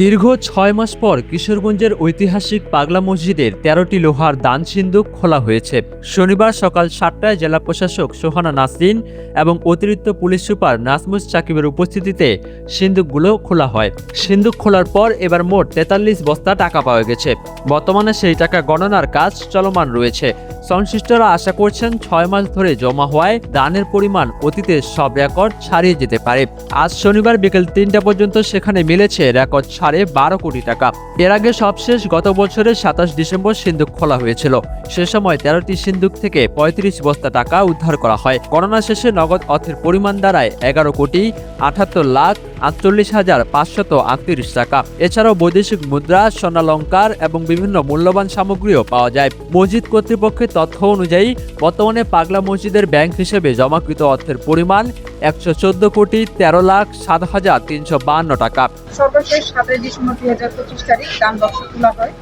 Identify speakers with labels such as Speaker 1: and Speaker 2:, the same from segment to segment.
Speaker 1: দীর্ঘ ৬ মাস পর কিশোরগঞ্জের ঐতিহাসিক পাগলা মসজিদের ১৩টি লোহার দান সিন্দুক খোলা হয়েছে। শনিবার সকাল ৭টায় জেলা প্রশাসক সোহানা নাসরিন এবং অতিরিক্ত পুলিশ সুপার নাজমুস সাকিবের উপস্থিতিতে সিন্দুকগুলো খোলা হয়। সিন্দুক খোলার পর এবার মোট ৪৩ বস্তা টাকা পাওয়া গেছে। বর্তমানে সেই টাকা গণনার কাজ চলমান রয়েছে। সংশ্লিষ্টরা আশা করছেন ৬ মাস ধরে জমা হওয়ায় দানের পরিমাণ অতীতের সব রেকর্ড ছাড়িয়ে যেতে পারে। আজ শনিবার বিকেল ৩টা পর্যন্ত সেখানে মিলেছে রেকর্ড ১২.৫ কোটি টাকা। এর আগে সবশেষ গত বছরের ২৭ ডিসেম্বর সিন্দুক খোলা হয়েছিল। সে সময় ১৩টি সিন্দুক থেকে ৩৫ বস্তা টাকা উদ্ধার করা হয়। গণনা শেষে নগদ অর্থের পরিমাণ দাঁড়ায় ১১,৭৮,৪৮,৫৩৮ টাকা। এছাড়াও বৈদেশিক মুদ্রা, স্বর্ণালংকার এবং বিভিন্ন মূল্যবান সামগ্রীও পাওয়া যায়। মসজিদ কর্তৃপক্ষের তথ্য অনুযায়ী বর্তমানে পাগলা মসজিদের ব্যাংক হিসেবে জমাকৃত অর্থের পরিমাণ ১১৪,৭৭,৩৫২ টাকা।
Speaker 2: সর্বশেষ ২৭ ডিসেম্বর ২০২৫ তারিখ দান বক্স খোলা হয়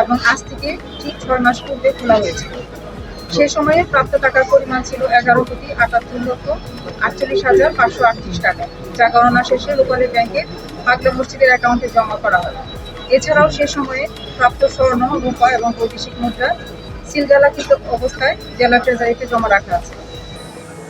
Speaker 2: এবং আজ থেকে ঠিক ৬ মাস পূর্বে খোলা হয়েছিল। সে সময়ে প্রাপ্ত টাকার পরিমাণ ছিল ১১,৭৮,৪৮,৫৩৮ টাকা, যা গণনা শেষে রূপালী ব্যাংকের পাগলা মসজিদের অ্যাকাউন্টে জমা করা হয়। এছাড়াও সে সময়ে প্রাপ্ত স্বর্ণ, রূপা এবং বৈদেশিক মুদ্রা সিলগালাকৃত অবস্থায় জেলা ট্রেজারিতে জমা রাখা আছে।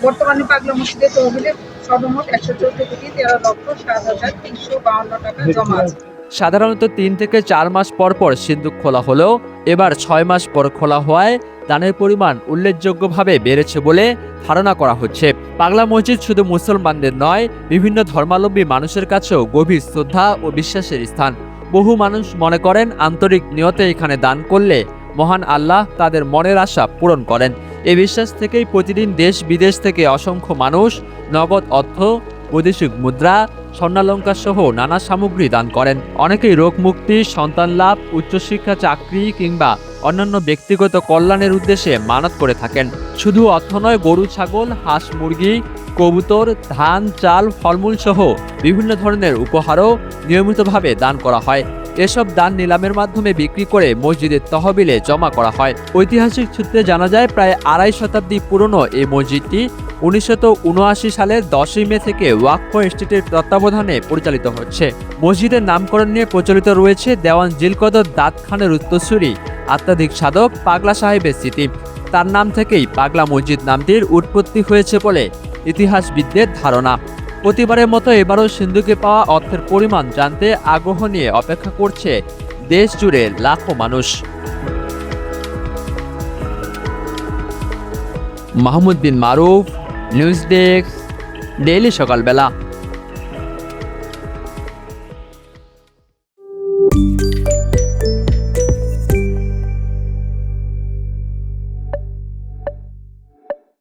Speaker 2: বর্তমানে পাগলা মসজিদের তহবিলে সর্বমোট ১১৪,১৩,৭,৩৫২ টাকা জমা আছে।
Speaker 1: সাধারণত ৩ থেকে ৪ মাস পর পর সিন্দুক খোলা হলেও এবার ৬ মাস পর খোলা হওয়ায় দানের পরিমাণ উল্লেখযোগ্যভাবে বেড়েছে বলে ধারণা করা হচ্ছে। পাগলা মসজিদ শুধু মুসলমানদের নয়, বিভিন্ন ধর্মাবলম্বী মানুষের কাছেও গভীর শ্রদ্ধা ও বিশ্বাসের স্থান। বহু মানুষ মনে করেন আন্তরিক নিয়তে এখানে দান করলে মহান আল্লাহ তাদের মনের আশা পূরণ করেন। এই বিশ্বাস থেকেই প্রতিদিন দেশ বিদেশ থেকে অসংখ্য মানুষ নগদ অর্থ, বৈদেশিক মুদ্রা, স্বর্ণালংকার সহ নানা সামগ্রী দান করেন। অনেকেই রোগ মুক্তি, সন্তান লাভ, উচ্চশিক্ষা, চাকরি কিংবা অন্যান্য ব্যক্তিগত কল্যাণের উদ্দেশ্যে মানত করে থাকেন। শুধু অর্থ নয়, গরু, ছাগল, হাঁস, মুরগি, কবুতর, ধান, চাল, ফলমূল সহ বিভিন্ন ধরনের উপহারও নিয়মিতভাবে দান করা হয়। এসব দান নিলামের মাধ্যমে বিক্রি করে মসজিদের তহবিলে জমা করা হয়। ঐতিহাসিক সূত্রে জানা যায়, প্রায় ২.৫ শতাব্দী পুরনো এই মসজিদটি ১৯৭৯ সালের ১০ই মে থেকে ওয়াকফ এস্টেটের তত্ত্বাবধানে পরিচালিত হচ্ছে। মসজিদের নামকরণ নিয়ে প্রচলিত রয়েছে দেওয়ান জিলকদর দাদ খানের উত্তরসূরি আধ্যাত্মিক সাধক পাগলা সাহেবের স্মৃতি। তার নাম থেকেই পাগলা মসজিদ নামটির উৎপত্তি হয়েছে বলে ইতিহাসবিদদের ধারণা। প্রতিবারের মতো এবারও সিন্দুকে পাওয়া অর্থের পরিমাণ জানতে আগ্রহ নিয়ে অপেক্ষা করছে দেশ জুড়ে লাখো মানুষ। মাহমুদ বিন মারুফ, নিউজ ডেস্ক, ডেইলি সকালবেলা।